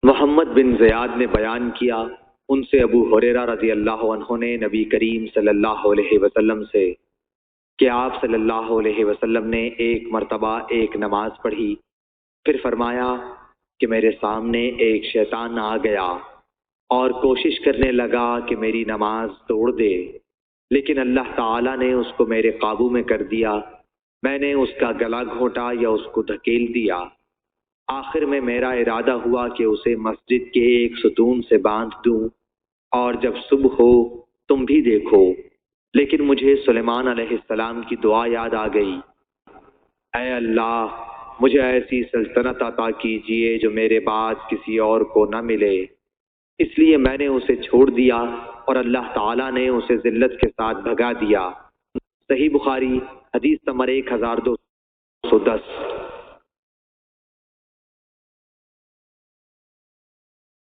محمد بن زیاد نے بیان کیا، ان سے ابو ہریرہ رضی اللہ عنہ نے نبی کریم صلی اللہ علیہ وسلم سے کہ آپ صلی اللہ علیہ وسلم نے ایک مرتبہ ایک نماز پڑھی، پھر فرمایا کہ میرے سامنے ایک شیطان آ گیا اور کوشش کرنے لگا کہ میری نماز توڑ دے، لیکن اللہ تعالیٰ نے اس کو میرے قابو میں کر دیا۔ میں نے اس کا گلا گھونٹا یا اس کو دھکیل دیا۔ آخر میں میرا ارادہ ہوا کہ اسے مسجد کے ایک ستون سے باندھ دوں اور جب صبح ہو تم بھی دیکھو، لیکن مجھے سلیمان علیہ السلام کی دعا یاد آ گئی، اے اللہ مجھے ایسی سلطنت عطا کیجئے جو میرے بعد کسی اور کو نہ ملے۔ اس لیے میں نے اسے چھوڑ دیا اور اللہ تعالیٰ نے اسے ذلت کے ساتھ بھگا دیا۔ صحیح بخاری حدیث نمبر 1210۔